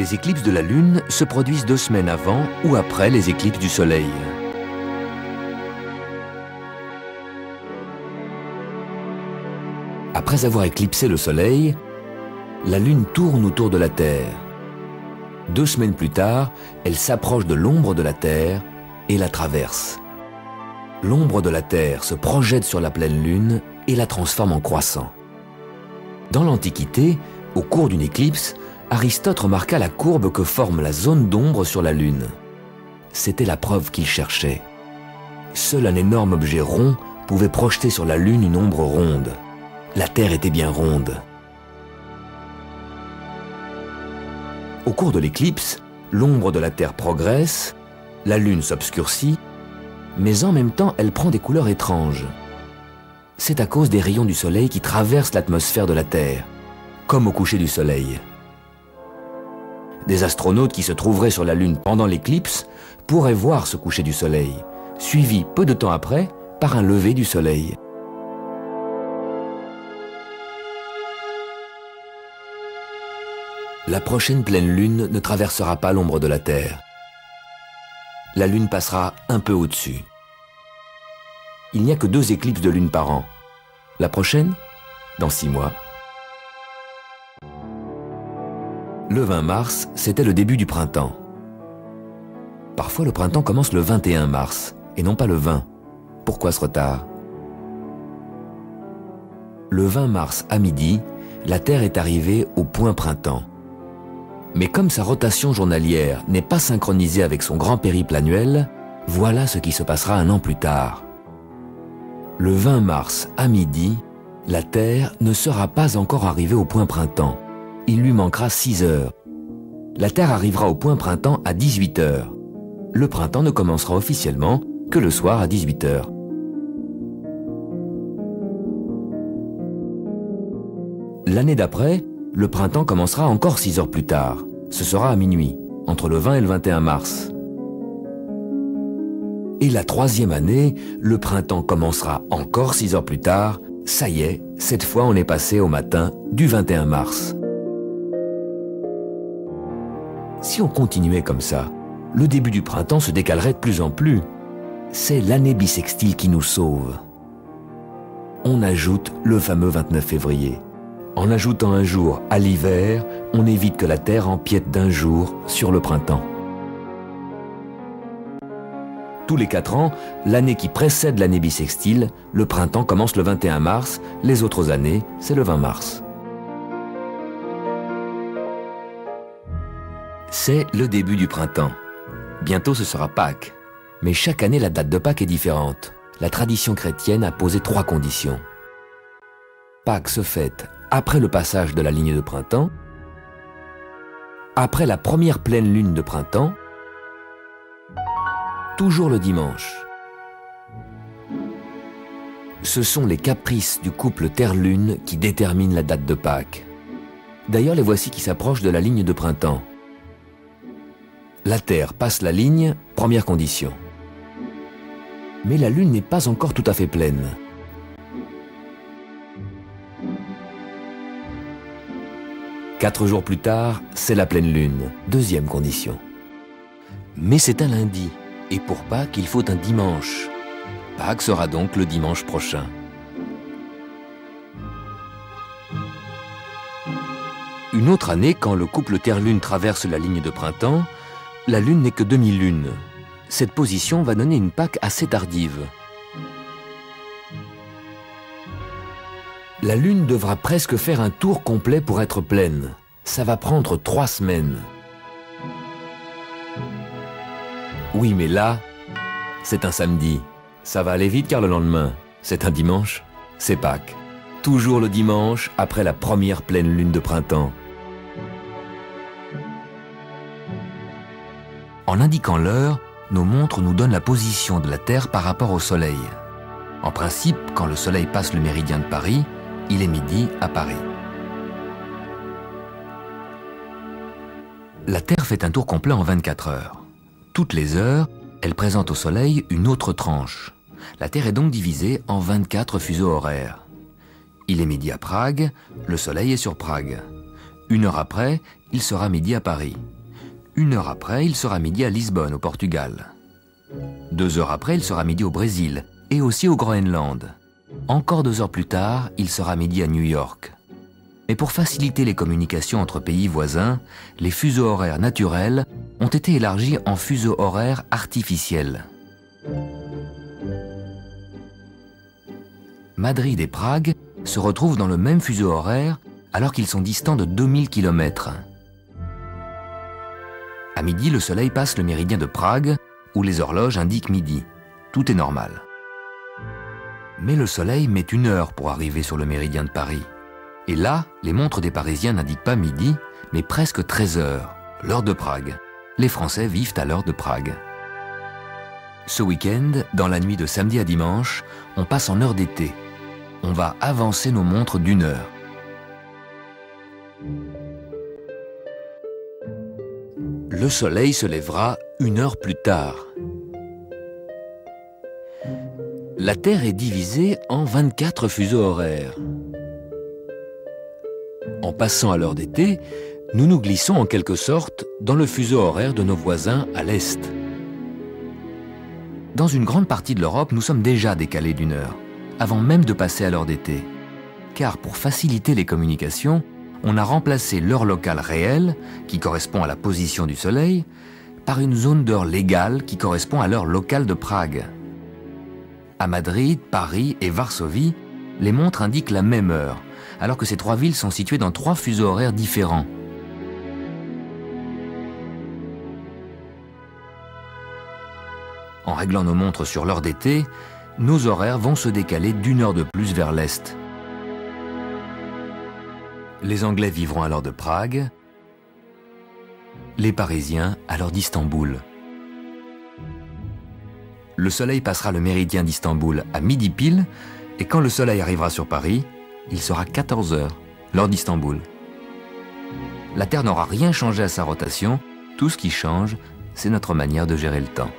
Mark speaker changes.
Speaker 1: Les éclipses de la Lune se produisent 2 semaines avant ou après les éclipses du Soleil. Après avoir éclipsé le Soleil, la Lune tourne autour de la Terre. 2 semaines plus tard, elle s'approche de l'ombre de la Terre et la traverse. L'ombre de la Terre se projette sur la pleine Lune et la transforme en croissant. Dans l'Antiquité, au cours d'une éclipse, Aristote remarqua la courbe que forme la zone d'ombre sur la Lune. C'était la preuve qu'il cherchait. Seul un énorme objet rond pouvait projeter sur la Lune une ombre ronde. La Terre était bien ronde. Au cours de l'éclipse, l'ombre de la Terre progresse, la Lune s'obscurcit, mais en même temps elle prend des couleurs étranges. C'est à cause des rayons du Soleil qui traversent l'atmosphère de la Terre, comme au coucher du Soleil. Des astronautes qui se trouveraient sur la Lune pendant l'éclipse pourraient voir ce coucher du Soleil, suivi peu de temps après par un lever du Soleil. La prochaine pleine Lune ne traversera pas l'ombre de la Terre. La Lune passera un peu au-dessus. Il n'y a que 2 éclipses de Lune par an. La prochaine, dans 6 mois. Le 20 mars, c'était le début du printemps. Parfois, le printemps commence le 21 mars, et non pas le 20. Pourquoi ce retard? Le 20 mars à midi, la Terre est arrivée au point printemps. Mais comme sa rotation journalière n'est pas synchronisée avec son grand périple annuel, voilà ce qui se passera 1 an plus tard. Le 20 mars à midi, la Terre ne sera pas encore arrivée au point printemps. Il lui manquera 6 heures. La Terre arrivera au point printemps à 18 heures. Le printemps ne commencera officiellement que le soir à 18 heures. L'année d'après, le printemps commencera encore 6 heures plus tard. Ce sera à minuit, entre le 20 et le 21 mars. Et la 3e année, le printemps commencera encore 6 heures plus tard. Ça y est, cette fois on est passé au matin du 21 mars. Si on continuait comme ça, le début du printemps se décalerait de plus en plus. C'est l'année bissextile qui nous sauve. On ajoute le fameux 29 février. En ajoutant un jour à l'hiver, on évite que la Terre empiète d'1 jour sur le printemps. Tous les 4 ans, l'année qui précède l'année bissextile, le printemps commence le 21 mars, les autres années, c'est le 20 mars. C'est le début du printemps. Bientôt ce sera Pâques. Mais chaque année, la date de Pâques est différente. La tradition chrétienne a posé 3 conditions. Pâques se fête après le passage de la ligne de printemps, après la première pleine lune de printemps, toujours le dimanche. Ce sont les caprices du couple Terre-Lune qui déterminent la date de Pâques. D'ailleurs, les voici qui s'approchent de la ligne de printemps. La Terre passe la ligne, première condition. Mais la Lune n'est pas encore tout à fait pleine. Quatre jours plus tard, c'est la pleine Lune, deuxième condition. Mais c'est un lundi, et pour Pâques, il faut un dimanche. Pâques sera donc le dimanche prochain. Une autre année, quand le couple Terre-Lune traverse la ligne de printemps, la Lune n'est que demi-lune. Cette position va donner une Pâques assez tardive. La Lune devra presque faire un tour complet pour être pleine. Ça va prendre 3 semaines. Oui, mais là, c'est un samedi. Ça va aller vite car le lendemain, c'est un dimanche, c'est Pâques. Toujours le dimanche après la première pleine lune de printemps. En indiquant l'heure, nos montres nous donnent la position de la Terre par rapport au Soleil. En principe, quand le Soleil passe le méridien de Paris, il est midi à Paris. La Terre fait un tour complet en 24 heures. Toutes les heures, elle présente au Soleil une autre tranche. La Terre est donc divisée en 24 fuseaux horaires. Il est midi à Prague, le Soleil est sur Prague. 1 heure après, il sera midi à Paris. 1 heure après, il sera midi à Lisbonne, au Portugal. 2 heures après, il sera midi au Brésil et aussi au Groenland. Encore 2 heures plus tard, il sera midi à New York. Mais pour faciliter les communications entre pays voisins, les fuseaux horaires naturels ont été élargis en fuseaux horaires artificiels. Madrid et Prague se retrouvent dans le même fuseau horaire alors qu'ils sont distants de 2000 km. À midi, le soleil passe le méridien de Prague où les horloges indiquent midi. Tout est normal. Mais le soleil met 1 heure pour arriver sur le méridien de Paris. Et là, les montres des Parisiens n'indiquent pas midi, mais presque 13 heures, l'heure de Prague. Les Français vivent à l'heure de Prague. Ce week-end, dans la nuit de samedi à dimanche, on passe en heure d'été. On va avancer nos montres d'1 heure. Le soleil se lèvera 1 heure plus tard. La Terre est divisée en 24 fuseaux horaires. En passant à l'heure d'été, nous nous glissons en quelque sorte dans le fuseau horaire de nos voisins à l'Est. Dans une grande partie de l'Europe, nous sommes déjà décalés d'1 heure, avant même de passer à l'heure d'été. Car pour faciliter les communications, on a remplacé l'heure locale réelle, qui correspond à la position du soleil, par une zone d'heure légale qui correspond à l'heure locale de Prague. À Madrid, Paris et Varsovie, les montres indiquent la même heure, alors que ces 3 villes sont situées dans 3 fuseaux horaires différents. En réglant nos montres sur l'heure d'été, nos horaires vont se décaler d'1 heure de plus vers l'Est. Les Anglais vivront à l'heure de Prague, les Parisiens à l'heure d'Istanbul. Le soleil passera le méridien d'Istanbul à midi pile, et quand le soleil arrivera sur Paris, il sera 14 heures, l'heure d'Istanbul. La Terre n'aura rien changé à sa rotation, tout ce qui change, c'est notre manière de gérer le temps.